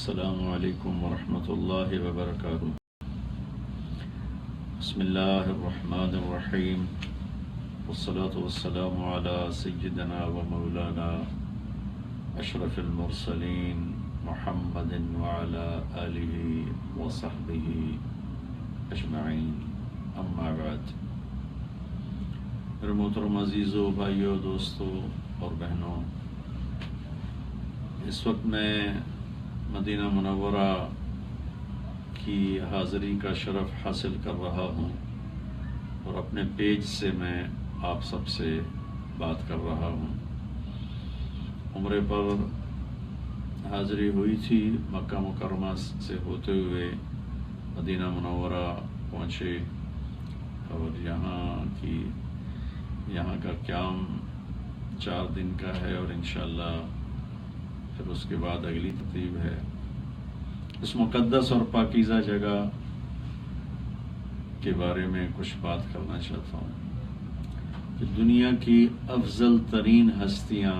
السلام علیکم ورحمۃ اللہ وبرکاتہ۔ بسم اللہ الرحمن الرحیم، والصلاة والسلام علی سیدنا و مولانا اشرف المرسلین محمد وعلی آلہ وصحبہ اجمعین، اما بعد۔ میرے محترم عزیزوں، بھائیوں، دوستوں اور بہنوں، اس وقت میں مدینہ منورہ کی حاضری کا شرف حاصل کر رہا ہوں اور اپنے پیج سے میں آپ سب سے بات کر رہا ہوں۔ عمرے پر حاضری ہوئی تھی، مکہ مکرمہ سے ہوتے ہوئے مدینہ منورہ پہنچے اور یہاں کا قیام 4 دن کا ہے اور انشاءاللہ پھر اس کے بعد اگلی ترتیب ہے۔ اس مقدس اور پاکیزہ جگہ کے بارے میں کچھ بات کرنا چاہتا ہوں کہ دنیا کی افضل ترین ہستیاں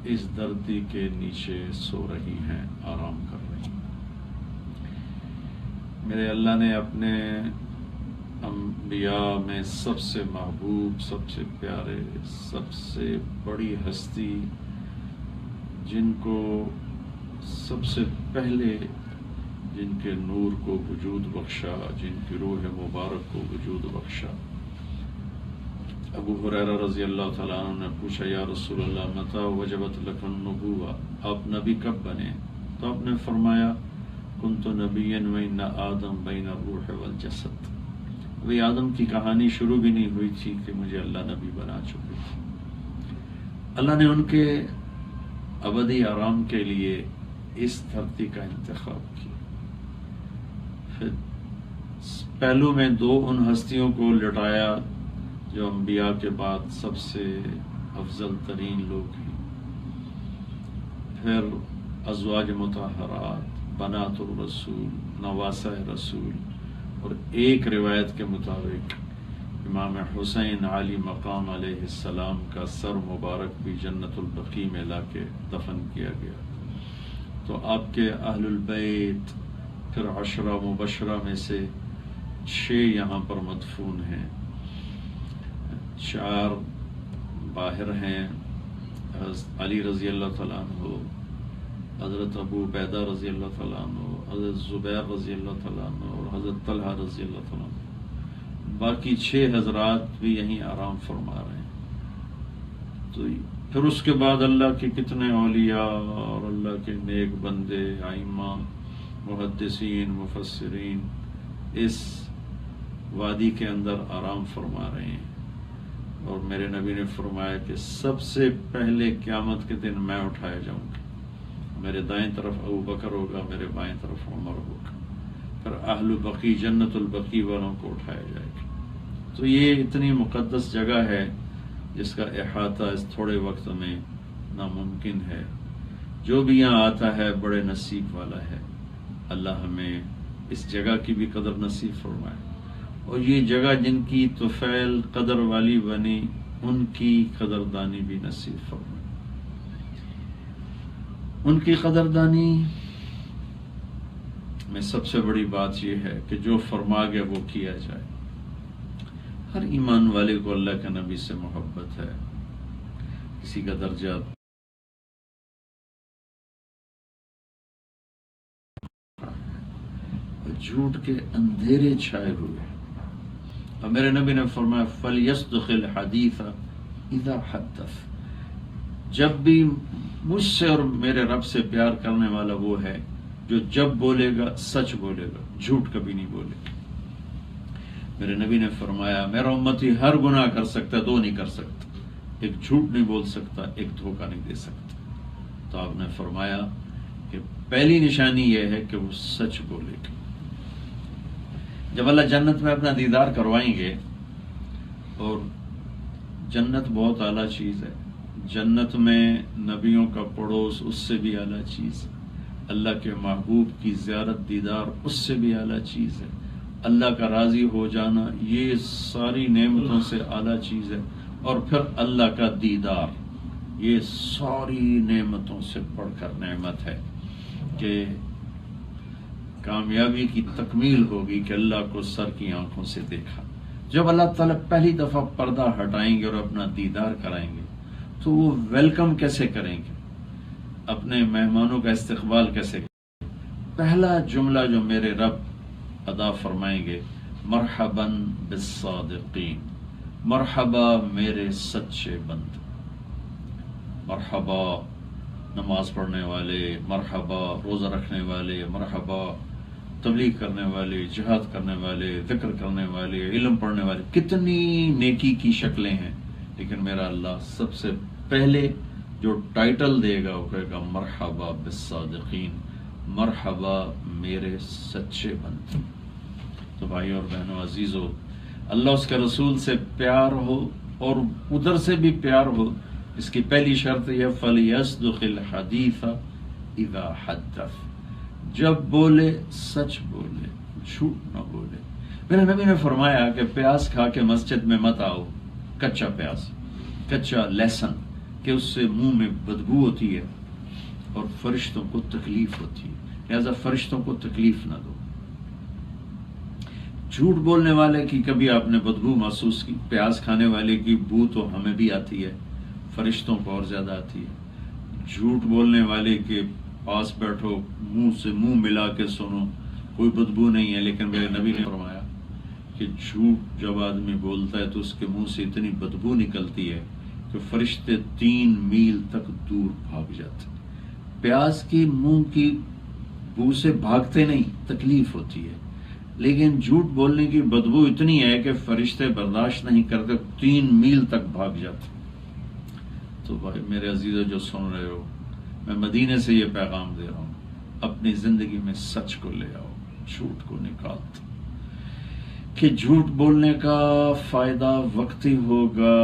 اس دھرتی کے نیچے سو رہی ہیں، آرام کر رہی ہیں۔ میرے اللہ نے اپنے انبیاء میں سب سے محبوب، سب سے پیارے، سب سے بڑی ہستی، جن کو سب سے پہلے جن کے نور کو وجود بخشا، جن کی روح مبارک کو وجود بخشا، ابو ہریرہ رضی اللہ تعالیٰ عنہ نے پوچھا، یا رسول اللہ متی وجبت لک النبوہ، آپ نبی کب بنے؟ تو آپ نے فرمایا، کنت نبیا وان آدم بین الروح والجسد۔ ابھی آدم کی کہانی شروع بھی نہیں ہوئی تھی کہ مجھے اللہ نبی بنا چکے تھے۔ اللہ نے ان کے ابدی آرام کے لیے اس دھرتی کا انتخاب کیا۔ پھر پہلو میں 2 ان ہستیوں کو لٹایا جو انبیاء کے بعد سب سے افضل ترین لوگ ہیں، پھر ازواج مطہرات، بنات الرسول، نواسہ رسول، اور ایک روایت کے مطابق امام حسین علی مقام علیہ السلام کا سر مبارک بھی جنت البقیع میں لا کے دفن کیا گیا۔ تو آپ کے اہل البیت پھر 10 مبشرہ میں سے 6 یہاں پر مدفون ہیں، 4 باہر ہیں، حضرت علی رضی اللہ تعالیٰ عنہ، حضرت ابو عبیدہ رضی اللہ تعالیٰ عنہ، حضرت زبیر رضی اللہ تعالیٰ عنہ اور حضرت طلحہ رضی اللہ تعالیٰ عنہ۔ باقی 6 حضرات بھی یہیں آرام فرما رہے ہیں۔ تو پھر اس کے بعد اللہ کے کتنے اولیاء اور اللہ کے نیک بندے، ائمہ، محدثین، مفسرین اس وادی کے اندر آرام فرما رہے ہیں، اور میرے نبی نے فرمایا کہ سب سے پہلے قیامت کے دن میں اٹھایا جاؤں گا، میرے دائیں طرف ابو بکر ہوگا، میرے بائیں طرف عمر ہوگا، پھر اہل بقیع جنت البقیع والوں کو اٹھایا جائے گا۔ تو یہ اتنی مقدس جگہ ہے جس کا احاطہ اس تھوڑے وقت میں ناممکن ہے۔ جو بھی یہاں آتا ہے بڑے نصیب والا ہے۔ اللہ ہمیں اس جگہ کی بھی قدر نصیب فرمائے، اور یہ جگہ جن کی طفیل قدر والی بنی ان کی قدردانی بھی نصیب فرمائے۔ ان کی قدردانی میں سب سے بڑی بات یہ ہے کہ جو فرما گیا وہ کیا جائے۔ ہر ایمان والے کو اللہ کے نبی سے محبت ہے، کسی کا درجہ جھوٹ کے اندھیرے چھائے ہوئے، اور میرے نبی نے فرمایا فَلْيَصْدُقِ الْحَدِيثَ إِذَا حَدَّثَ، جب بھی مجھ سے اور میرے رب سے پیار کرنے والا وہ ہے جو جب بولے گا سچ بولے گا، جھوٹ کبھی نہیں بولے گا۔ میرے نبی نے فرمایا میرا امتی ہر گناہ کر سکتا ہے، 2 نہیں کر سکتا، ایک جھوٹ نہیں بول سکتا، ایک دھوکہ نہیں دے سکتا۔ تو آپ نے فرمایا کہ پہلی نشانی یہ ہے کہ وہ سچ بولے گا۔ جب اللہ جنت میں اپنا دیدار کروائیں گے، اور جنت بہت اعلیٰ چیز ہے، جنت میں نبیوں کا پڑوس اس سے بھی اعلیٰ چیز ہے، اللہ کے محبوب کی زیارت دیدار اس سے بھی اعلیٰ چیز ہے، اللہ کا راضی ہو جانا یہ ساری نعمتوں سے اعلیٰ چیز ہے، اور پھر اللہ کا دیدار یہ ساری نعمتوں سے بڑھ کر نعمت ہے کہ کامیابی کی تکمیل ہوگی کہ اللہ کو سر کی آنکھوں سے دیکھا. جب اللہ تعالیٰ پہلی دفعہ پردہ ہٹائیں گے اور اپنا دیدار کرائیں گے تو وہ ویلکم کیسے کریں گے، اپنے مہمانوں کا استقبال کیسے کریں گے؟ پہلا جملہ جو میرے رب ادا فرمائیں گے، مرحباً بالصادقین، مرحبا میرے سچے بندے، مرحبا نماز پڑھنے والے، مرحبا روزہ رکھنے والے، مرحبا تبلیغ کرنے والے، جہاد کرنے والے، ذکر کرنے والے، علم پڑھنے والے. کتنی نیکی کی شکلیں ہیں، لیکن میرا اللہ سب سے پہلے جو ٹائٹل دے گا وہ کہے گا مرحبا بالصادقین، مرحبا میرے سچے بندے. تو بھائی اور بہنوں عزیزو، اللہ اس کے رسول سے پیار ہو اور ادھر سے بھی پیار ہو، اس کی پہلی شرط یہ فَلْيَصْدُقِ الْحَدِيثَ إِذَا حَدَّثَ، جب بولے سچ بولے، جھوٹ نہ بولے. میرے نبی نے فرمایا کہ پیاز کھا کے مسجد میں مت آؤ، کچا پیاز، کچا لہسن، کہ اس سے منہ میں بدبو ہوتی ہے اور فرشتوں کو تکلیف ہوتی ہے، لہذا فرشتوں کو تکلیف نہ دو. جھوٹ بولنے والے کی کبھی آپ نے بدبو محسوس کی؟ پیاز کھانے والے کی بو تو ہمیں بھی آتی ہے، فرشتوں کو اور زیادہ آتی ہے. جھوٹ بولنے والے کے پاس بیٹھو، منہ سے منہ ملا کے سنو، کوئی بدبو نہیں ہے. لیکن میرے نبی نے فرمایا کہ جھوٹ جب آدمی بولتا ہے تو اس کے منہ سے اتنی بدبو نکلتی ہے کہ فرشتے 3 میل تک دور بھاگ جاتے. پیاز کی منہ کی بو سے بھاگتے نہیں، تکلیف ہوتی ہے، لیکن جھوٹ بولنے کی بدبو اتنی ہے کہ فرشتے برداشت نہیں کرتے، 3 میل تک بھاگ جاتے. تو بھائی میرے عزیزو جو سن رہے ہو، میں مدینے سے یہ پیغام دے رہا ہوں، اپنی زندگی میں سچ کو لے آؤ، جھوٹ کو نکال دو. کہ جھوٹ بولنے کا فائدہ وقتی ہوگا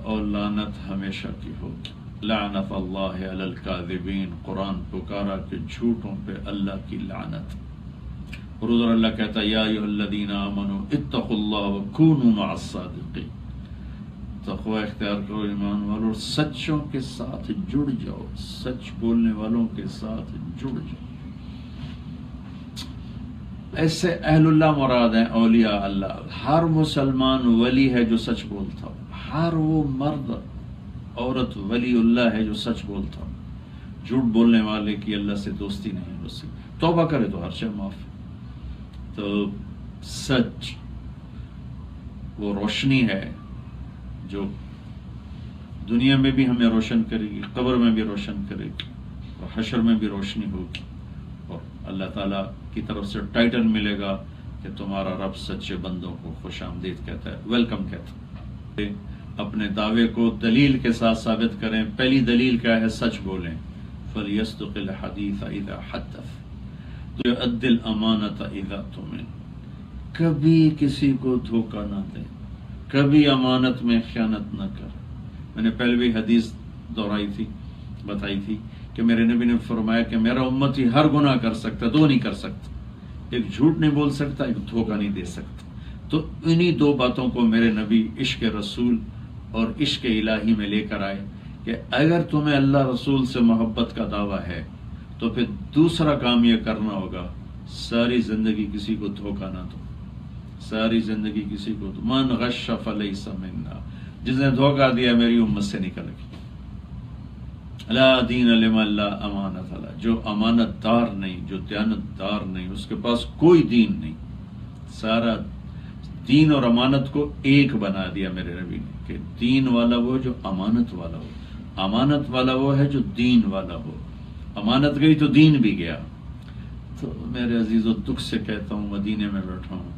اور لعنت ہمیشہ کی ہوگی. لعنت اللہ علی الکاذبین، قرآن پکارا کہ جھوٹوں پہ اللہ کی لعنت. اور ادھر اللہ کہتا ہے یا ایھا الذین آمنوا اتقوا اللہ وکونوا مع الصادقین، تقوی اختیار کرو ایمان والوں اور سچوں کے ساتھ جڑ جاؤ، سچ بولنے والوں کے ساتھ جڑ جاؤ. ایسے اہل اللہ مراد ہیں، اولیاء اللہ. ہر مسلمان ولی ہے جو سچ بولتا ہو، ہر وہ مرد عورت ولی اللہ ہے جو سچ بولتا ہو. جھوٹ بولنے والے کی اللہ سے دوستی نہیں ہو سکتی. توبہ کرے تو ہر شے معاف. تو سچ وہ روشنی ہے جو دنیا میں بھی ہمیں روشن کرے گی، قبر میں بھی روشن کرے گی، اور حشر میں بھی روشنی ہوگی. اور اللہ تعالیٰ کی طرف سے ٹائٹل ملے گا کہ تمہارا رب سچے بندوں کو خوش آمدید کہتا ہے، ویلکم کہتا ہے. اپنے دعوے کو دلیل کے ساتھ ثابت کریں. پہلی دلیل کیا ہے؟ سچ بولیں. فَلْيَصْدُقِ الْحَدِيثَ إِذَا حَدَّثَ وَيُؤَدِّ الْأَمَانَةَ إِذَا اؤْتُمِنَ، کبھی کسی کو دھوکہ نہ دیں، کبھی امانت میں خیانت نہ کریں. میں نے پہلے بھی حدیث دہرائی تھی، بتائی تھی کہ میرے نبی نے فرمایا کہ میرا امتی ہر گناہ کر سکتا، 2 نہیں کر سکتا، ایک جھوٹ نہیں بول سکتا، ایک دھوکہ نہیں دے سکتا. تو انہی 2 باتوں کو میرے نبی عشق رسول اور عشق الہی میں لے کر آئے کہ اگر تمہیں اللہ رسول سے محبت کا دعویٰ ہے تو پھر دوسرا کام یہ کرنا ہوگا، ساری زندگی کسی کو دھوکہ نہ دو، ساری زندگی کسی کو دو. من غش فلیس منا، جس نے دھوکہ دیا میری امت سے نکل گئی. لا دین لمن لا امانت له، جو امانت دار نہیں، جو دیانت دار نہیں، اس کے پاس کوئی دین نہیں. سارا دین اور امانت کو ایک بنا دیا میرے نبی نے کہ دین والا وہ جو امانت والا ہو، امانت والا وہ ہے جو دین والا ہو. امانت گئی تو دین بھی گیا. تو میرے عزیزو دکھ سے کہتا ہوں، مدینے میں بیٹھا ہوں،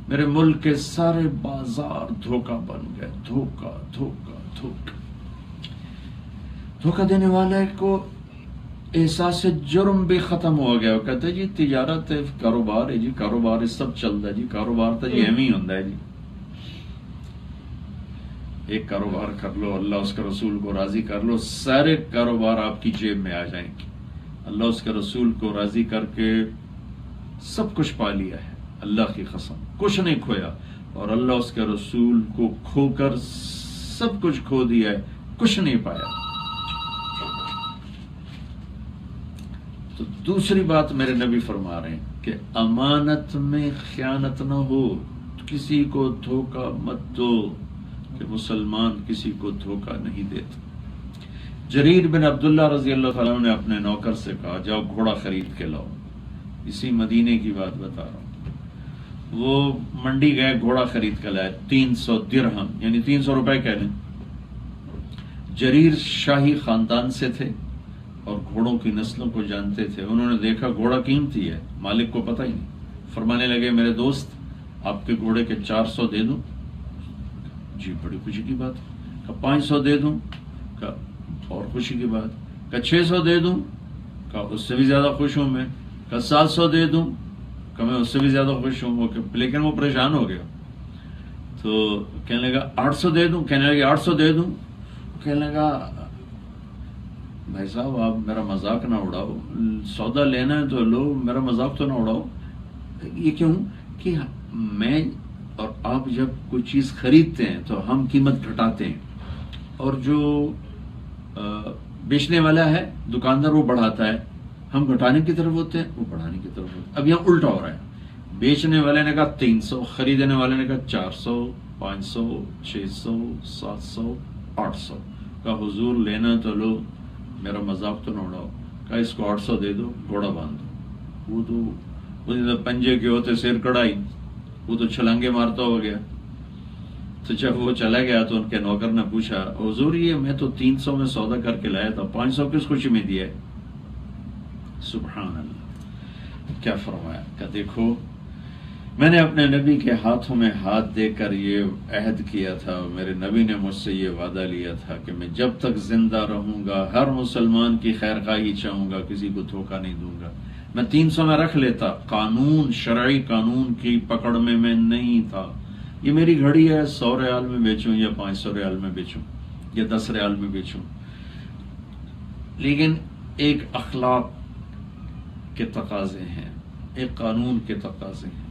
میرے ملک کے سارے بازار دھوکہ بن گئے. دھوکہ دھوکہ دھوکہ. دھوکہ دینے والے کو احساس جرم بھی ختم ہو گیا. وہ کہتے جی تجارت ہے، کاروبار ہے جی، کاروبار سب چلتا ہے جی، کاروبار تو جی ایم ہی ہوتا ہے جی. ایک کاروبار کر لو، اللہ اس کے رسول کو راضی کر لو، سارے کاروبار آپ کی جیب میں آ جائیں گے. اللہ اس کے رسول کو راضی کر کے سب کچھ پا لیا ہے، اللہ کی قسم کچھ نہیں کھویا. اور اللہ اس کے رسول کو کھو کر سب کچھ کھو دیا ہے، کچھ نہیں پایا. تو دوسری بات میرے نبی فرما رہے ہیں کہ امانت میں خیانت نہ ہو، کسی کو دھوکہ مت دو، کہ مسلمان کسی کو دھوکہ نہیں دیتا۔ جریر بن عبداللہ رضی اللہ تعالیٰ عنہ نے اپنے نوکر سے کہا جاؤ گھوڑا خرید کے لاؤ، اسی مدینے کی بات بتا رہا ہوں۔ وہ منڈی گئے، گھوڑا خرید کے لائے، 300 درہم یعنی 300 روپے کہہ لیں۔ جریر شاہی خاندان سے تھے اور گھوڑوں کی نسلوں کو جانتے تھے، انہوں نے دیکھا گھوڑا قیمتی ہے، مالک کو پتہ ہی نہیں، فرمانے لگے میرے دوست آپ کے گھوڑے کے 400 دے دوں؟ جی بڑی خوشی کی بات ہے۔ کہا 500 دے دوں؟ کہا اور خوشی کی بات۔ کہا 600 دے دوں؟ کہا اس سے بھی زیادہ خوش ہوں میں۔ کہا 700 دے دوں؟ کہا میں اس سے بھی زیادہ خوش ہوں، لیکن وہ پریشان ہو گیا تو کہنے لگا 800 دے دوں؟ کہنے لگے 800 دے دوں؟ کہنے لگا بھائی صاحب آپ میرا مذاق نہ اڑاؤ، سودا لینا ہے تو لو، میرا مذاق تو نہ اڑاؤ۔ یہ کیوں کہ میں اور آپ جب کوئی چیز خریدتے ہیں تو ہم قیمت گھٹاتے ہیں، اور جو بیچنے والا ہے دکاندار وہ بڑھاتا ہے، ہم گھٹانے کی طرف ہوتے ہیں، وہ بڑھانے کی طرف ہوتے ہیں۔ اب یہاں الٹا ہو رہا ہے، بیچنے والے نے کہا 300، خریدنے والے نے کہا 400، 500، 600، 700، 800۔ کہا حضور لینا تو لو، میرا مذاق تو نہ اڑاؤ۔ کہا اس کو 800 دے دو، گھوڑا باندھ دو۔ وہ تو پنجے کے ہوتے سیر کڑائی، وہ تو چھلانگے مارتا ہو گیا۔ تو جب وہ چلا گیا تو ان کے نوکر نے پوچھا حضور یہ میں تو 300 میں سودا کر کے لایا تھا، 500 کس خوشی میں دیا ہے؟ سبحان اللہ، کیا فرمایا کہ دیکھو میں نے اپنے نبی کے ہاتھوں میں ہاتھ دے کر یہ عہد کیا تھا، میرے نبی نے مجھ سے یہ وعدہ لیا تھا کہ میں جب تک زندہ رہوں گا ہر مسلمان کی خیر خواہی چاہوں گا، کسی کو دھوکہ نہیں دوں گا۔ میں 300 میں رکھ لیتا، قانون شرعی قانون کی پکڑ میں نہیں تھا۔ یہ میری گھڑی ہے، 100 ریال میں بیچوں یا 500 ریال میں بیچوں یا 10 ریال میں بیچوں، لیکن ایک اخلاق کے تقاضے ہیں، ایک قانون کے تقاضے ہیں۔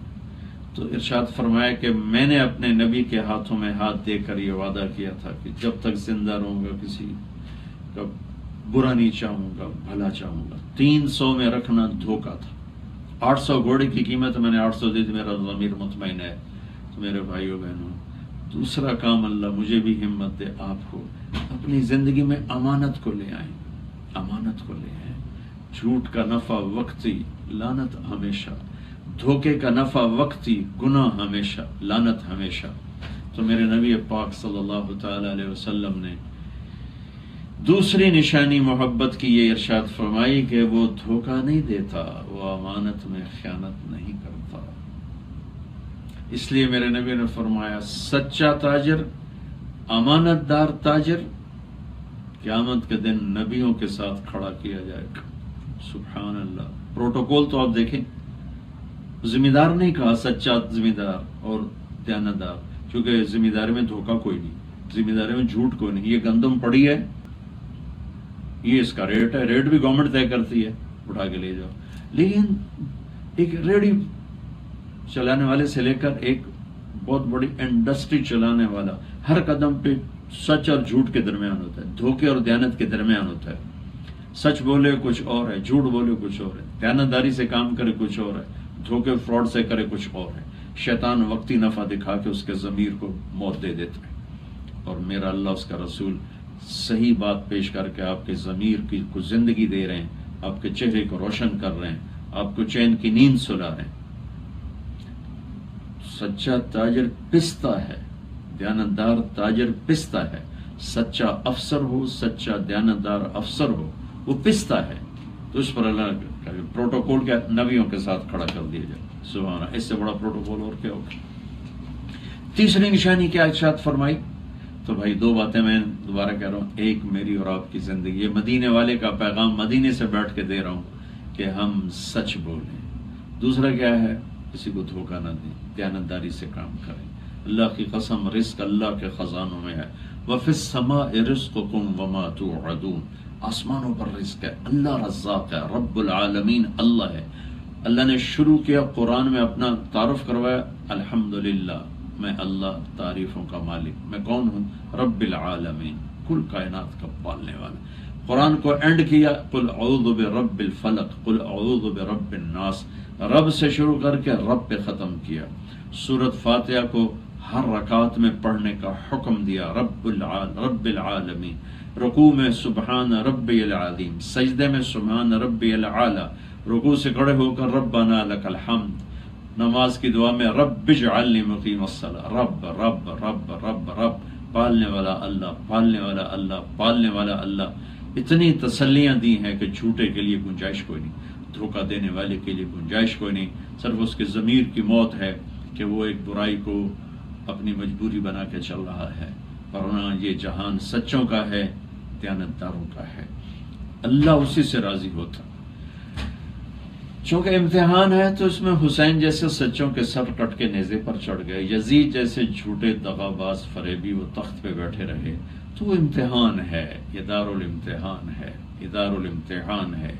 تو ارشاد فرمایا کہ میں نے اپنے نبی کے ہاتھوں میں ہاتھ دے کر یہ وعدہ کیا تھا کہ جب تک زندہ رہوں گا کسی کا برا نہیں چاہوں گا، بھلا چاہوں گا۔ 300 میں رکھنا دھوکہ تھا۔ 800 گھوڑے کی قیمت میں نے 800 دی تھی، میرا ضمیر مطمئن ہے۔ تو میرے بھائیو بہنوں، دوسرا کام اللہ مجھے بھی ہمت دے، آپ کو اپنی زندگی میں امانت کو لے آئیں، امانت کو لے آئیں۔ جھوٹ کا نفع وقتی، لعنت ہمیشہ۔ دھوکے کا نفع وقتی، گناہ ہمیشہ، لعنت ہمیشہ۔ تو میرے نبی پاک صلی اللہ تعالی علیہ وسلم نے دوسری نشانی محبت کی یہ ارشاد فرمائی کہ وہ دھوکہ نہیں دیتا، وہ امانت میں خیانت نہیں کرتا۔ اس لیے میرے نبی نے فرمایا سچا تاجر، امانت دار تاجر قیامت کے دن نبیوں کے ساتھ کھڑا کیا جائے گا۔ سبحان اللہ۔ پروٹوکول تو آپ دیکھیں، ذمہ دار نہیں کہا، سچا ذمہ دار اور دیانتدار، کیونکہ ذمہ داری میں دھوکہ کوئی نہیں، ذمہ داری میں جھوٹ کوئی نہیں۔ یہ گندم پڑی ہے، یہ اس کا ریٹ ہے، ریٹ بھی گورنمنٹ طے کرتی ہے، اٹھا کے لے جاؤ۔ لیکن ایک ریڈی چلانے والے سے لے کر ایک بہت بڑی انڈسٹری چلانے والا ہر قدم پہ سچ اور جھوٹ کے درمیان ہوتا ہے، دھوکے اور دیانت کے درمیان ہوتا ہے۔ سچ بولے کچھ اور ہے، جھوٹ بولے کچھ اور ہے، دیانتداری سے کام کرے کچھ اور ہے، دھوکے فراڈ سے کرے کچھ اور ہے۔ شیطان وقتی نفع دکھا کے اس کے ضمیر کو موت دے دیتا ہے، اور میرا اللہ اس کا رسول صحیح بات پیش کر کے آپ کے ضمیر کی کو زندگی دے رہے ہیں، آپ کے چہرے کو روشن کر رہے ہیں، آپ کو چین کی نیند سلا رہے ہیں۔ سچا تاجر پستہ ہے، دیانتدار تاجر پستہ ہے۔ سچا افسر ہو، سچا دیانتدار افسر ہو، وہ پستہ ہے۔ تو اس پر اللہ کا پروٹوکول کیا، نبیوں کے ساتھ کھڑا کر دیا جائے۔ سبحان اللہ، اس سے بڑا پروٹوکول اور کیا ہوگا۔ تیسری نشانی کیا ارشاد فرمائی؟ تو بھائی دو باتیں میں دوبارہ کہہ رہا ہوں، ایک میری اور آپ کی زندگی، یہ مدینے والے کا پیغام مدینے سے بیٹھ کے دے رہا ہوں کہ ہم سچ بولیں۔ دوسرا کیا ہے؟ کسی کو دھوکہ نہ دیں، دیانتداری سے کام کریں۔ اللہ کی قسم، رزق اللہ کے خزانوں میں ہے۔ وَفِي السَّمَاءِ رِزْقُكُمْ وَمَا تُوعَدُونَ، آسمانوں پر رزق ہے، اللہ رزاق ہے، رب العالمین اللہ ہے۔ اللہ نے شروع کیا قرآن میں اپنا تعارف کروایا، الحمدللہ میں اللہ تعریفوں کا مالک، میں کون ہوں؟ رب العالمین، کل کائنات کا پالنے والا. قرآن کو اینڈ کیا قل اعوذ برب الفلق، قل اعوذ برب الناس، رب سے شروع کر کے رب پہ ختم کیا. سورۃ فاتحہ کو ہر رکعت میں پڑھنے کا حکم دیا، رب العالمین. رکوع میں سبحان ربی العظیم، سجدے میں سبحان ربی العالی، رکوع سے کھڑے ہو کر ربنا لک الحمد. نماز کی دعا میں رب اجعلنی مقیم الصلاۃ، رب رب رب رب رب، پالنے والا اللہ، پالنے والا اللہ، پالنے والا اللہ. اتنی تسلیاں دی ہیں کہ جھوٹے کے لیے گنجائش کوئی نہیں، دھوکہ دینے والے کے لیے گنجائش کوئی نہیں. صرف اس کے ضمیر کی موت ہے کہ وہ ایک برائی کو اپنی مجبوری بنا کے چل رہا ہے، ورنہ یہ جہان سچوں کا ہے، دیانتداروں کا ہے. اللہ اسی سے راضی ہوتا. چونکہ امتحان ہے تو اس میں حسین جیسے سچوں کے سر کٹ کے نیزے پر چڑھ گئے، یزید جیسے جھوٹے دغاباز فریبی وہ تخت پہ بیٹھے رہے. تو وہ امتحان ہے، یہ دار الامتحان ہے، یہ دار الامتحان ہے.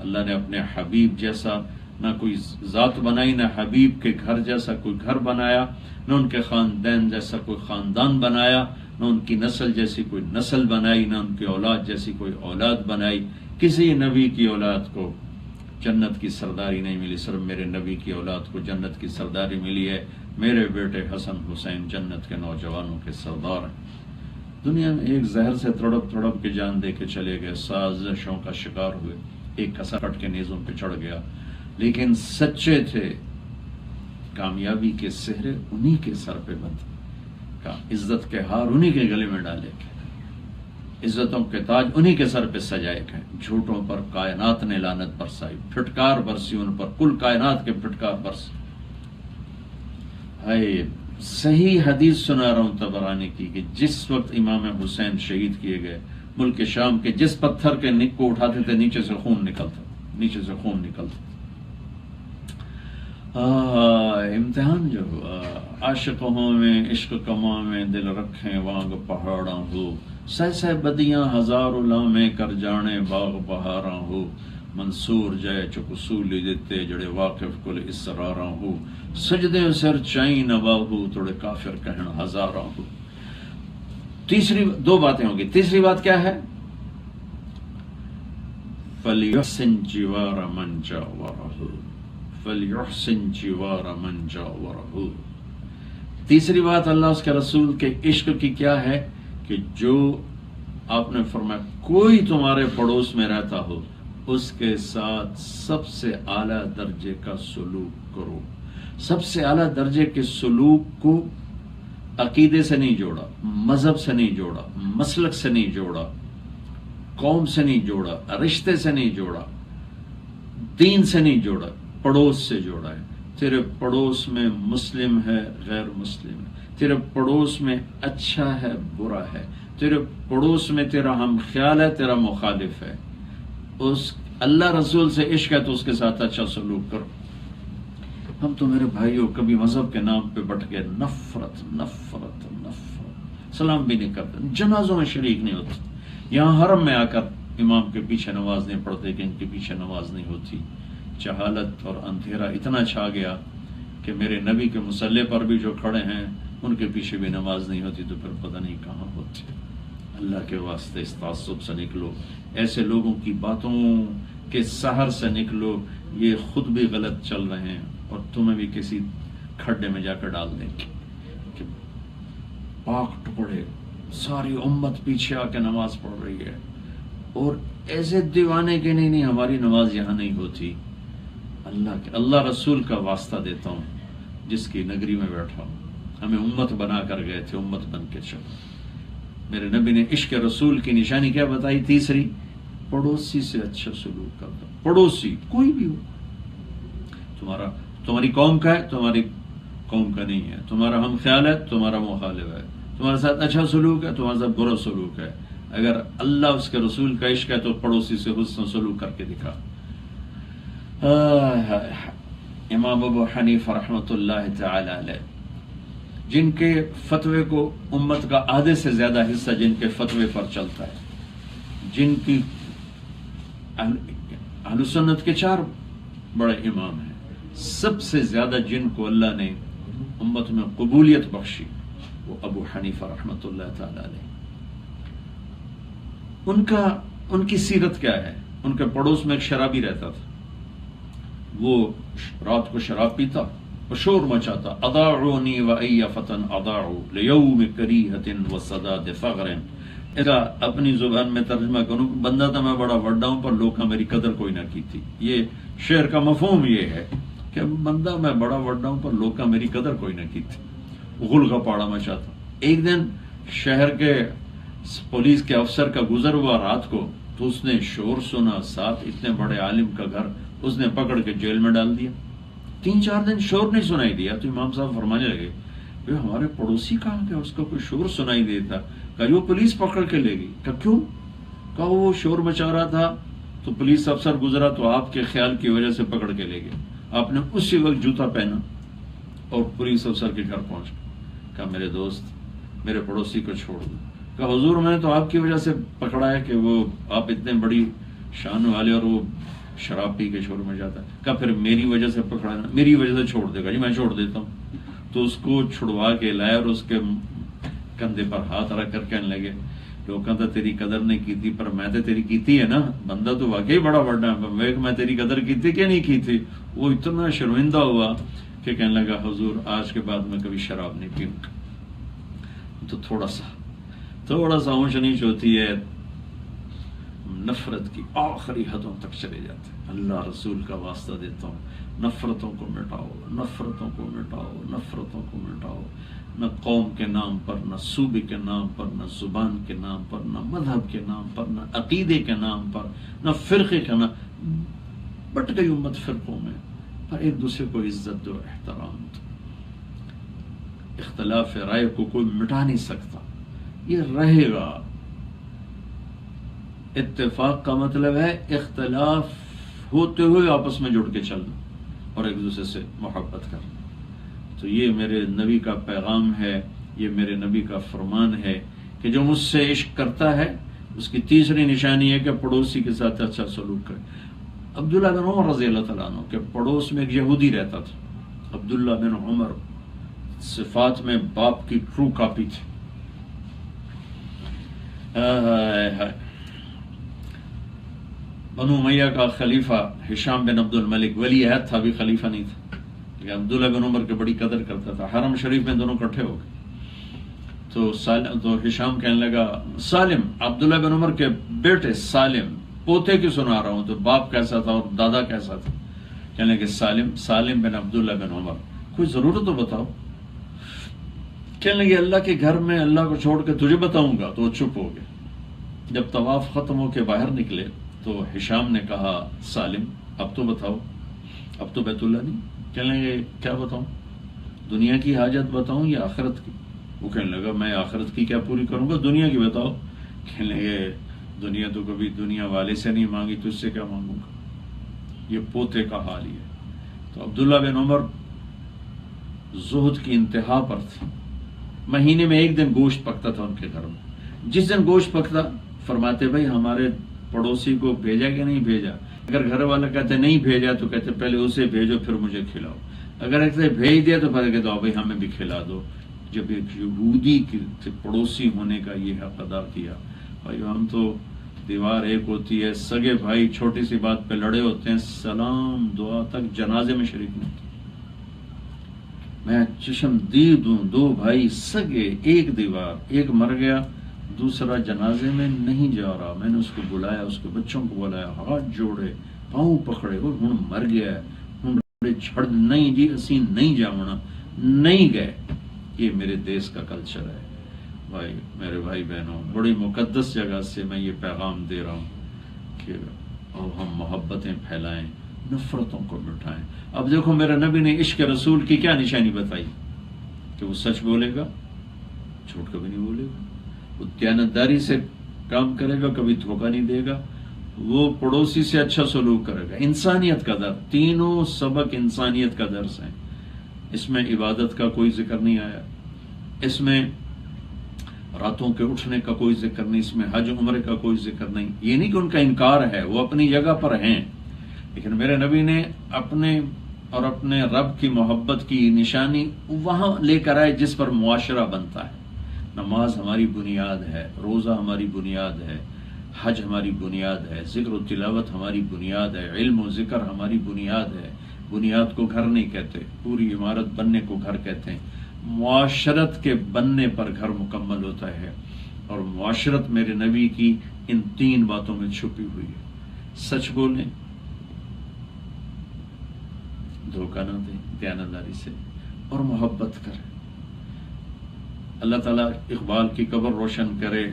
اللہ نے اپنے حبیب جیسا نہ کوئی ذات بنائی، نہ حبیب کے گھر جیسا کوئی گھر بنایا، نہ ان کے خاندان جیسا کوئی خاندان بنایا، نہ ان کی نسل جیسی کوئی نسل بنائی، نہ ان کی اولاد جیسی کوئی اولاد بنائی. کسی نبی کی اولاد کو جنت کی سرداری نہیں ملی، صرف میرے نبی کی اولاد کو جنت کی سرداری ملی ہے. میرے بیٹے حسن حسین جنت کے نوجوانوں کے سردار ہیں. دنیا میں ایک زہر سے تڑپ تڑپ کے جان دے کے چلے گئے، سازشوں کا شکار ہوئے، ایک کسا کٹ کے نیزوں پہ چڑھ گیا، لیکن سچے تھے. کامیابی کے سہرے انہی کے سر پہ بندھے، عزت کے ہار انہی کے گلے میں ڈالے گئے، عزتوں کے تاج انہی کے سر پہ سجائے گئے. جھوٹوں پر کائنات نے لعنت برسائی، پھٹکار برسی ان پر، کل کائنات کے پھٹکار برسی. ہے صحیح حدیث سنا رہا ہوں طبرانی کی کہ جس وقت امام حسین شہید کیے گئے، ملک شام کے جس پتھر کے نک کو اٹھاتے تھے نیچے سے خون نکلتا، نیچے سے خون نکلتا. امتحان جو ہوا، عاشق ہوں میں عشق کماں میں دل رکھیں وانگ پہاڑاں ہو، سہ سہ بدیاں ہزار لامے کر جانے باغ بہاراں ہو، منصور جائے چک اصولی دیتے جڑے واقف کل اسراراں ہو، سجدے سر چائیں نوا ہو توڑے کافر کہن ہزاراں ہو. تیسری دو باتیں ہوں گی. تیسری بات کیا ہے؟ فَلْيُحْسِنْ جِوَارَ مَنْ جَاوَرَهُ، فَلْيُحْسِنْ جِوَارَ مَنْ جَاوَرَهُ. تیسری بات اللہ اس کے رسول کے عشق کی کیا ہے کہ جو آپ نے فرمایا کوئی تمہارے پڑوس میں رہتا ہو اس کے ساتھ سب سے اعلیٰ درجے کا سلوک کرو. سب سے اعلیٰ درجے کے سلوک کو عقیدے سے نہیں جوڑا، مذہب سے نہیں جوڑا، مسلک سے نہیں جوڑا، قوم سے نہیں جوڑا، رشتے سے نہیں جوڑا، دین سے نہیں جوڑا، پڑوس سے جوڑا ہے. تیرے پڑوس میں مسلم ہے غیر مسلم ہے، تیرے پڑوس میں اچھا ہے برا ہے، تیرے پڑوس میں تیرا ہم خیال ہے تیرا مخالف ہے. اس اللہ رسول سے عشق ہے تو اس کے ساتھ اچھا سلوک کرو. ہم تو میرے بھائیوں کبھی مذہب کے نام پہ بٹ گئے، نفرت نفرت نفرت، سلام بھی نہیں کرتے، جنازوں میں شریک نہیں ہوتے، یہاں حرم میں آ کر امام کے پیچھے نماز نہیں پڑھتے کہ ان کے پیچھے نماز نہیں ہوتی. جہالت اور اندھیرا اتنا چھا گیا کہ میرے نبی کے مصلی پر بھی جو کھڑے ہیں ان کے پیچھے بھی نماز نہیں ہوتی، تو پھر پتہ نہیں کہاں ہوتی. اللہ کے واسطے اس تعصب سے نکلو، ایسے لوگوں کی باتوں کے سحر سے نکلو، یہ خود بھی غلط چل رہے ہیں اور تمہیں بھی کسی کھڈے میں جا کر ڈال دیں گے کہ پاک ٹکڑے ساری امت پیچھے آ کے نماز پڑھ رہی ہے اور ایسے دیوانے کے نہیں ہماری نماز یہاں نہیں ہوتی. اللہ رسول کا واسطہ دیتا ہوں جس کی نگری میں بیٹھا ہوں، ہمیں امت بنا کر گئے تھے، امت بن کے چلو. میرے نبی نے عشق رسول کی نشانی کیا بتائی؟ تیسری، پڑوسی سے اچھا سلوک کرتا. پڑوسی کوئی بھی ہو، تمہاری قوم کا ہے تمہاری قوم کا نہیں ہے، تمہارا ہم خیال ہے تمہارا مخالف ہے، تمہارے ساتھ اچھا سلوک ہے تمہارے ساتھ برا سلوک ہے. اگر اللہ اس کے رسول کا عشق ہے تو پڑوسی سے حسن سلوک کر کے دکھا. امام ابو حنیفہ رحمۃ اللہ تعالی علیہ، جن کے فتوے کو امت کا آدھے سے زیادہ حصہ جن کے فتوے پر چلتا ہے، جن کی اہل سنت کے 4 بڑے امام ہیں، سب سے زیادہ جن کو اللہ نے امت میں قبولیت بخشی وہ ابو حنیفہ رحمۃ اللہ تعالی علیہ. ان کی سیرت کیا ہے؟ ان کے پڑوس میں ایک شرابی رہتا تھا، وہ رات کو شراب پیتا اور شور مچاتا، اضاعونی و ای فتن اضاعوا لیوم کریہۃ وصداد فغر۔ اپنی زبان میں ترجمہ کروں، بندہ تھا میں بڑا وڈا ہوں پر لوکاں میری قدر کوئی نہ کی تھی۔ یہ شعر کا مفہوم یہ ہے کہ بندہ میں بڑا وڈا ہوں پر لوکاں میری قدر کوئی نہ کی تھی، غل غپاڑا مچاتا۔ ایک دن شہر کے پولیس کے افسر کا گزر ہوا رات کو، تو اس نے شور سنا، ساتھ اتنے بڑے عالم کا گھر، اس نے پکڑ کے جیل میں ڈال دیا۔ 3-4 دن شور نہیں سنائی دیا تو امام صاحب فرمانے لگے ہمارے پڑوسی کہاں گیا، اس کا کوئی شور سنائی دیتا؟ کہا وہ پولیس پکڑ کے لے گئی۔ کہا کیوں؟ کہا وہ شور مچا رہا تھا تو پولیس افسر گزرا تو آپ کے خیال کی وجہ سے پکڑ کے لے گئے، آپ نے اسی وقت جوتا پہنا اور پولیس افسر کے گھر پہنچ گئے۔ کہا میرے دوست میرے پڑوسی کو چھوڑ دو۔ کہا حضور میں نے تو آپ کی وجہ سے پکڑا ہے کہ وہ آپ اتنے بڑی شان والے اور وہ شراب پی کے شور میں جاتا ہے۔ کہا پھر میری وجہ سے پکڑا ہے، میری وجہ سے چھوڑ دے گا؟ جی میں چھوڑ دیتا ہوں۔ تو اس کو چھڑوا کے لائے اور اس کے کندھے پر ہاتھ رکھ کر کہنے لگے لوکاں تو تیری قدر نہیں کی تھی پر میں تو تیری کیتی ہے نا، بندہ تو واقعی بڑا بڑا ہے، میں تیری قدر کی تھی کہ نہیں کی تھی؟ وہ اتنا شرمندہ ہوا کہ کہنے لگا حضور آج کے بعد میں کبھی شراب نہیں پیوں گا۔ تو تھوڑا سا اونچ نیچ ہوتی ہے، نفرت کی آخری حدوں تک چلے جاتے ہیں۔ اللہ رسول کا واسطہ دیتا ہوں، نفرتوں کو مٹاؤ، نفرتوں کو مٹاؤ، نفرتوں کو مٹاؤ، نہ قوم کے نام پر، نہ صوبے کے نام پر، نہ زبان کے نام پر، نہ مذہب کے نام پر، نہ عقیدے کے نام پر، نہ فرقے کے نام۔ بٹ گئی امت فرقوں میں، پر ایک دوسرے کو عزت دو، احترام دو۔ اختلاف رائے کو کوئی مٹا نہیں سکتا، یہ رہے گا۔ اتفاق کا مطلب ہے اختلاف ہوتے ہوئے آپس میں جڑ کے چلنا اور ایک دوسرے سے محبت کرنا۔ تو یہ میرے نبی کا پیغام ہے، یہ میرے نبی کا فرمان ہے کہ جو مجھ سے عشق کرتا ہے اس کی تیسری نشانی ہے کہ پڑوسی کے ساتھ اچھا سلوک کرے۔ عبداللہ بن عمر رضی اللہ تعالیٰ عنہ کے پڑوس میں ایک یہودی رہتا تھا۔ عبداللہ بن عمر صفات میں باپ کی ٹرو کاپی تھی۔ بنو امیہ کا خلیفہ ہشام بن عبد الملک ولی عہد تھا، بھی خلیفہ نہیں تھا، لیکن عبداللہ بن عمر کی بڑی قدر کرتا تھا۔ حرم شریف میں دونوں کٹھے ہو گئے تو ہشام کہنے لگا سالم، عبداللہ بن عمر کے بیٹے سالم، پوتے کی سنا رہا ہوں، تو باپ کیسا تھا اور دادا کیسا تھا؟ کہنے لگے سالم بن عبداللہ بن عمر، کوئی ضرورت تو بتاؤ۔ کہنے لگے اللہ کے گھر میں اللہ کو چھوڑ کے تجھے بتاؤں گا، تو وہ چپ ہو گئے۔ جب طواف ختم ہو کے باہر نکلے تو ہشام نے کہا سالم اب تو بتاؤ، اب تو بیت اللہ نہیں۔ کہنے لگے کیا بتاؤں، دنیا کی حاجت بتاؤں یا آخرت کی؟ وہ کہنے لگا میں آخرت کی کیا پوری کروں گا، دنیا کی بتاؤ۔ کہنے لگے دنیا تو کبھی دنیا والے سے نہیں مانگی، تجھ سے کیا مانگوں گا؟ یہ پوتے کا حال ہی ہے۔ تو عبداللہ بن عمر زہد کی انتہا پر تھے، مہینے میں ایک دن گوشت پکتا تھا ان کے گھر میں۔ جس دن گوشت پکتا فرماتے بھائی ہمارے پڑوسی کو بھیجا کہ نہیں بھیجا؟ اگر گھر والا کہتے نہیں بھیجا تو کہتے پہلے اسے بھیجو پھر مجھے کھلاؤ، اگر ایسے بھیج دیا تو پھر کہتے بھائی ہمیں بھی کھلا دو۔ جب ایک یہودی کے پڑوسی ہونے کا یہ حق ادا کیا، بھائی ہم تو دیوار ایک ہوتی ہے، سگے بھائی چھوٹی سی بات پہ لڑے ہوتے ہیں، سلام دعا تک جنازے میں شریک نہیں ہوتے۔ میں چشم دید ہوں، دو بھائی سگے، ایک دیوار، ایک مر گیا دوسرا جنازے میں نہیں جا رہا، میں نے اس کو بلایا، اس کے بچوں کو بلایا، ہاتھ جوڑے پاؤں پکڑے، وہ ہن مر گیا ہے، ہن چھڑ نہیں جی اسی نہیں جاونا، نہیں گئے۔ یہ میرے دیس کا کلچر ہے بھائی، میرے بھائی بہنوں، بڑی مقدس جگہ سے میں یہ پیغام دے رہا ہوں کہ ہم محبتیں پھیلائیں، نفرتوں کو مٹائیں۔ اب دیکھو میرے نبی نے عشق رسول کی کیا نشانی بتائی کہ وہ سچ بولے گا، جھوٹ کبھی نہیں بولے گا، وہ دیانتداری سے کام کرے گا، کبھی دھوکہ نہیں دے گا، وہ پڑوسی سے اچھا سلوک کرے گا۔ انسانیت کا در، تینوں سبق انسانیت کا درس ہیں۔ اس میں عبادت کا کوئی ذکر نہیں آیا، اس میں راتوں کے اٹھنے کا کوئی ذکر نہیں، اس میں حج عمرے کا کوئی ذکر نہیں۔ یہ نہیں کہ ان کا انکار ہے، وہ اپنی جگہ پر ہیں، لیکن میرے نبی نے اپنے اور اپنے رب کی محبت کی نشانی وہاں لے کر آئے جس پر معاشرہ بنتا ہے۔ نماز ہماری بنیاد ہے، روزہ ہماری بنیاد ہے، حج ہماری بنیاد ہے، ذکر و تلاوت ہماری بنیاد ہے، علم و ذکر ہماری بنیاد ہے۔ بنیاد کو گھر نہیں کہتے، پوری عمارت بننے کو گھر کہتے ہیں۔ معاشرت کے بننے پر گھر مکمل ہوتا ہے، اور معاشرت میرے نبی کی ان 3 باتوں میں چھپی ہوئی ہے: سچ بولیں، دھوکہ نہ دیں دیانتداری سے، اور محبت کریں۔ اللہ تعالیٰ اقبال کی قبر روشن کرے۔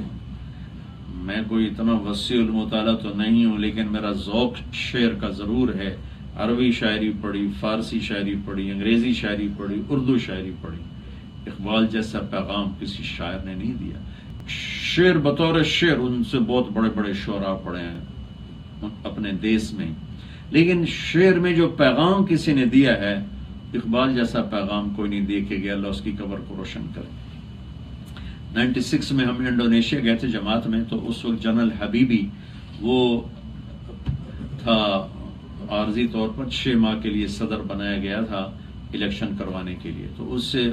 میں کوئی اتنا وسیع المطالعہ تو نہیں ہوں، لیکن میرا ذوق شعر کا ضرور ہے۔ عربی شاعری پڑھی، فارسی شاعری پڑھی، انگریزی شاعری پڑھی، اردو شاعری پڑھی۔ اقبال جیسا پیغام کسی شاعر نے نہیں دیا۔ شعر بطور شعر ان سے بہت بڑے بڑے شعراء پڑھے ہیں اپنے دیس میں، لیکن شعر میں جو پیغام کسی نے دیا ہے، اقبال جیسا پیغام کوئی نہیں دے کے گیا۔ اللہ اس کی قبر کو روشن کرے۔ 96 میں ہم انڈونیشیا گئے تھے جماعت میں، تو اس وقت جنرل حبیبی وہ تھا عارضی طور پر 6 ماہ کے لیے صدر بنایا گیا تھا الیکشن کروانے کے لیے۔ تو اس سے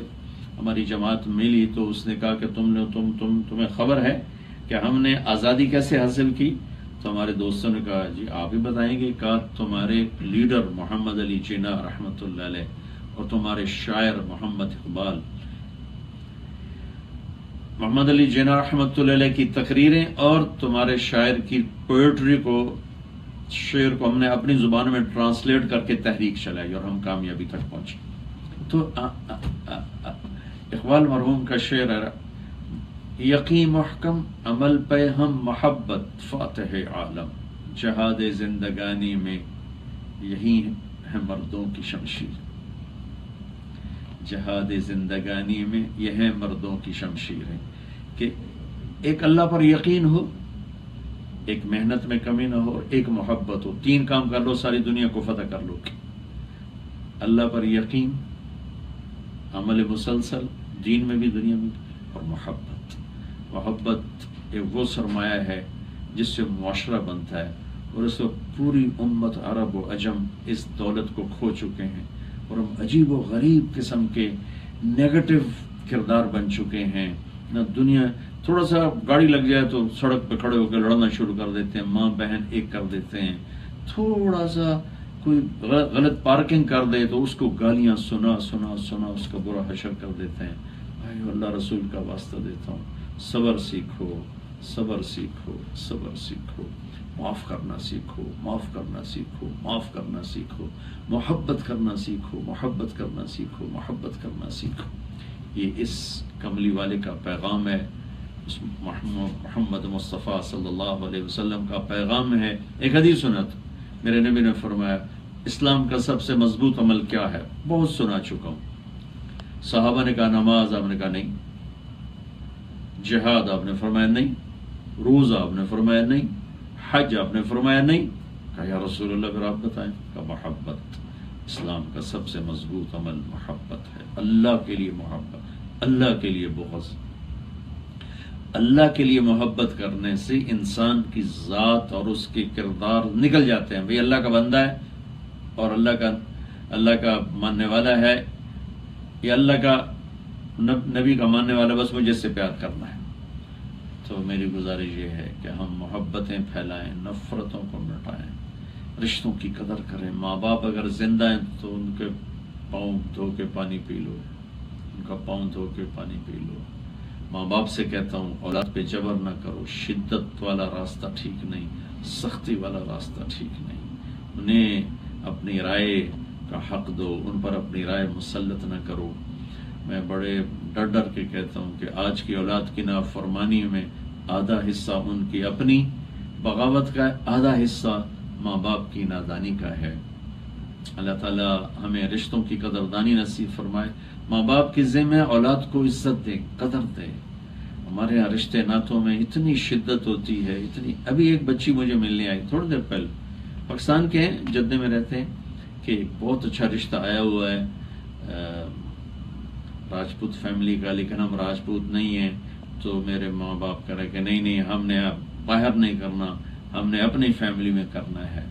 ہماری جماعت ملی، تو اس نے کہا کہ تمہیں خبر ہے کہ ہم نے آزادی کیسے حاصل کی؟ تو ہمارے دوستوں نے کہا جی آپ ہی بتائیں گے۔ کہا تمہارے لیڈر محمد علی جناح رحمۃ اللہ علیہ اور تمہارے شاعر محمد علی جناح رحمۃ اللہ علیہ کی تقریریں اور تمہارے شاعر کی پوئٹری کو، شعر کو ہم نے اپنی زبان میں ٹرانسلیٹ کر کے تحریک چلائی اور ہم کامیابی تک پہنچے۔ تو اقبال مرحوم کا شعر ہے: یقین محکم عمل پہ ہم محبت فاتح عالم، جہاد زندگانی میں یہی ہے مردوں کی شمشیر، جہاد زندگانی میں یہ ہے مردوں کی شمشیر ہے۔ کہ ایک اللہ پر یقین ہو، ایک محنت میں کمی نہ ہو، ایک محبت ہو، 3 کام کر لو ساری دنیا کو فتح کر لو۔ اللہ پر یقین، عمل مسلسل دین میں بھی دنیا میں بھی، اور محبت ایک وہ سرمایہ ہے جس سے معاشرہ بنتا ہے، اور اس وقت پوری امت عرب و عجم اس دولت کو کھو چکے ہیں، اور ہم عجیب و غریب قسم کے نیگیٹو کردار بن چکے ہیں۔ نہ دنیا، تھوڑا سا گاڑی لگ جائے تو سڑک پہ کھڑے ہو کے لڑنا شروع کر دیتے ہیں، ماں بہن ایک کر دیتے ہیں، تھوڑا سا کوئی غلط پارکنگ کر دے تو اس کو گالیاں سنا اس کا برا حشر کر دیتے ہیں۔ بھائی اللہ رسول کا واسطہ دیتا ہوں، صبر سیکھو، صبر سیکھو، صبر سیکھو، معاف کرنا سیکھو، معاف کرنا سیکھو، معاف کرنا سیکھو، محبت کرنا سیکھو، محبت کرنا سیکھو، محبت کرنا سیکھو۔ یہ اس کملی والے کا پیغام ہے، اس محمد مصطفیٰ صلی اللہ علیہ وسلم کا پیغام ہے۔ ایک حدیث سنت میرے نبی نے فرمایا اسلام کا سب سے مضبوط عمل کیا ہے؟ بہت سنا چکا ہوں۔ صحابہ نے کہا نماز، آپ نے کہا نہیں۔ جہاد، آپ نے فرمایا نہیں۔ روزہ، آپ نے فرمایا نہیں۔ حج، آپ نے فرمایا نہیں۔ کہا یا رسول اللہ پھر آپ بتائیں۔ کہا محبت، اسلام کا سب سے مضبوط عمل محبت ہے۔ اللہ کے لیے محبت، اللہ کے لیے بغض۔ اللہ کے لیے محبت کرنے سے انسان کی ذات اور اس کے کردار نکل جاتے ہیں۔ بھئی اللہ کا بندہ ہے اور اللہ کا ماننے والا ہے، یا اللہ کا نبی کا ماننے والا، بس مجھے اس سے پیار کرنا ہے۔ تو میری گزارش یہ ہے کہ ہم محبتیں پھیلائیں، نفرتوں کو مٹائیں، رشتوں کی قدر کریں۔ ماں باپ اگر زندہ ہیں تو ان کے پاؤں دھو کے پانی پی لو، ان کا پاؤں دھو کے پانی پی لو۔ ماں باپ سے کہتا ہوں اولاد پہ جبر نہ کرو، شدت والا راستہ ٹھیک نہیں، سختی والا راستہ ٹھیک نہیں۔ انہیں اپنی رائے کا حق دو، ان پر اپنی رائے مسلط نہ کرو۔ میں بڑے ڈر کے کہتا ہوں کہ آج کی اولاد کی نافرمانی میں آدھا حصہ ان کی اپنی بغاوت کا ہے، آدھا حصہ ماں باپ کی نادانی کا ہے۔ اللہ تعالیٰ ہمیں رشتوں کی قدردانی نصیب فرمائے۔ ماں باپ کی ذمہ اولاد کو عزت دے، قدر دے۔ ہمارے یہاں رشتے ناتوں میں اتنی شدت ہوتی ہے، اتنی۔ ابھی ایک بچی مجھے ملنے آئی تھوڑی دیر پہلے، پاکستان کے ہیں، جدہ میں رہتے ہیں، کہ بہت اچھا رشتہ آیا ہوا ہے راجپوت فیملی کا، لیکن ہم راجپوت نہیں ہیں۔ تو میرے ماں باپ کہہ رہے کہ نہیں ہم نے باہر نہیں کرنا، ہم نے اپنی فیملی میں کرنا ہے۔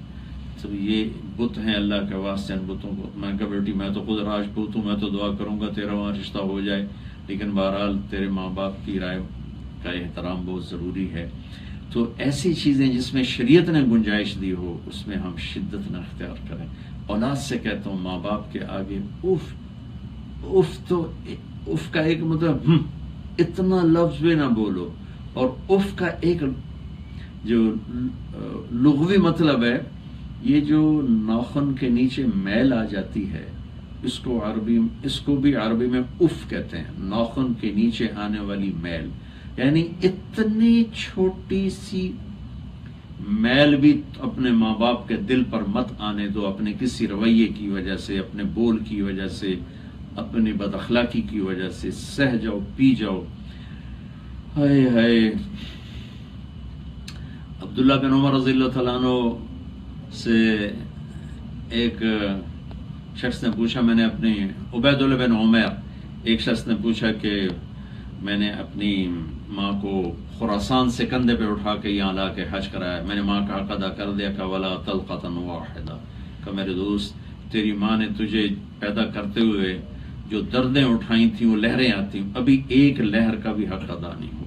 تو یہ بت ہیں، اللہ کے واسطے ان بتوں کو۔ میں کہا بیٹی میں تو خود راجپوت ہوں، میں تو دعا کروں گا تیرا وہاں رشتہ ہو جائے، لیکن بہرحال تیرے ماں باپ کی رائے کا احترام بہت ضروری ہے۔ تو ایسی چیزیں جس میں شریعت نے گنجائش دی ہو اس میں ہم شدت نہ اختیار کریں. اولاد سے کہتا ہوں ماں باپ کے آگے اف اف تو اف کا ایک مطلب اتنا لفظ بھی نہ بولو. اور اف کا ایک جو لغوی مطلب ہے یہ جو ناخن کے نیچے میل آ جاتی ہے اس کو بھی عربی میں اف کہتے ہیں. ناخن کے نیچے آنے والی میل یعنی اتنی چھوٹی سی میل بھی اپنے ماں باپ کے دل پر مت آنے دو اپنے کسی رویے کی وجہ سے, اپنے بول کی وجہ سے, اپنی بد اخلاقی کی وجہ سے. سہ جاؤ پی جاؤ. ہائے ہائے. عبداللہ بن عمر رضی اللہ تعالیٰ عنہ سے ایک شخص نے پوچھا, میں نے اپنی عبید اللہ بن عمر ایک شخص نے پوچھا کہ میں نے اپنی ماں کو خراسان سے کندھے پہ اٹھا کے یہاں لا کے حج کرایا, میں نے ماں کا حق ادا کر دیا. کہ ولا طلقۃ واحدہ, کہ میرے دوست تیری ماں نے تجھے پیدا کرتے ہوئے جو دردیں اٹھائی تھیں وہ لہریں آتی ہیں, ابھی ایک لہر کا بھی حق ادا نہیں ہو.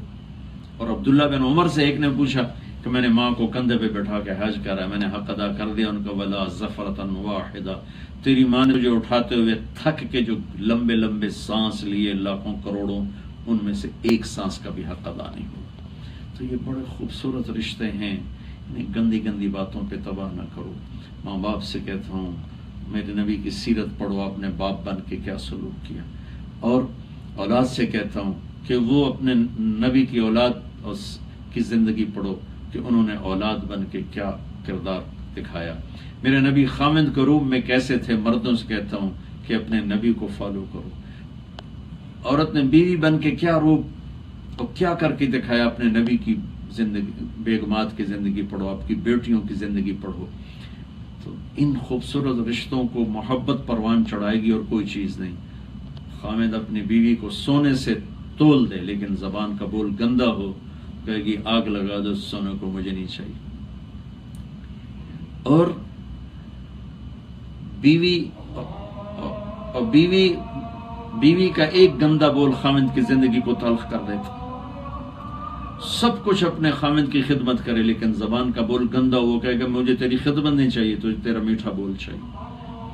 اور عبداللہ بن عمر سے ایک نے پوچھا کہ میں نے ماں کو کندھے پہ بٹھا کے حج کرا, میں نے حق ادا کر دیا. ان کا ولا زفرۃ واحدہ, تیری ماں نے جو اٹھاتے ہوئے تھک کے جو لمبے لمبے سانس لیے لاکھوں کروڑوں, ان میں سے ایک سانس کا بھی حق ادا نہیں ہو. تو یہ بڑے خوبصورت رشتے ہیں, انہیں گندی گندی باتوں پہ تباہ نہ کرو. ماں باپ سے کہتا ہوں میرے نبی کی سیرت پڑھو, اپنے باپ بن کے کیا سلوک کیا. اور اولاد سے کہتا ہوں کہ وہ اپنے نبی کی اولاد کی زندگی پڑھو کہ انہوں نے اولاد بن کے کیا کردار دکھایا. میرے نبی خامند کے روم میں کیسے تھے, مردوں سے کہتا ہوں کہ اپنے نبی کو فالو کرو. عورت نے بیوی بن کے کیا روپ اور کیا کر کے دکھایا, اپنے نبی کی زندگی, بیگمات کی زندگی پڑھو, آپ کی بیٹیوں کی زندگی پڑھو. تو ان خوبصورت رشتوں کو محبت پروان چڑھائے گی اور کوئی چیز نہیں. خامد اپنی بیوی کو سونے سے تول دے لیکن زبان کا بول گندا ہو, کہے گی آگ لگا دو سونے کو, مجھے نہیں چاہیے. اور بیوی کا ایک گندا بول خامد کی زندگی کو تلخ کر دیتا. سب کچھ اپنے خامد کی خدمت کرے لیکن زبان کا بول گندا ہو, کہے کہ مجھے تیری خدمت نہیں چاہیے, تجھے تیرا میٹھا بول چاہیے.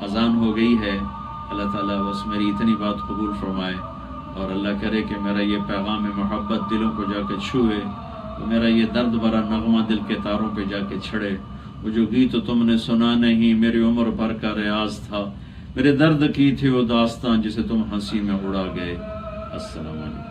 اذان ہو گئی ہے, اللہ تعالیٰ بس میری اتنی بات قبول فرمائے اور اللہ کرے کہ میرا یہ پیغام محبت دلوں کو جا کے چھوئے, میرا یہ درد بھرا نغمہ دل کے تاروں پہ جا کے چھڑے. وہ جو گیت تم نے سنا نہیں میری عمر بھر کا ریاض تھا, میرے درد کی تھی وہ داستان جسے تم ہنسی میں اڑا گئے. السلام علیکم.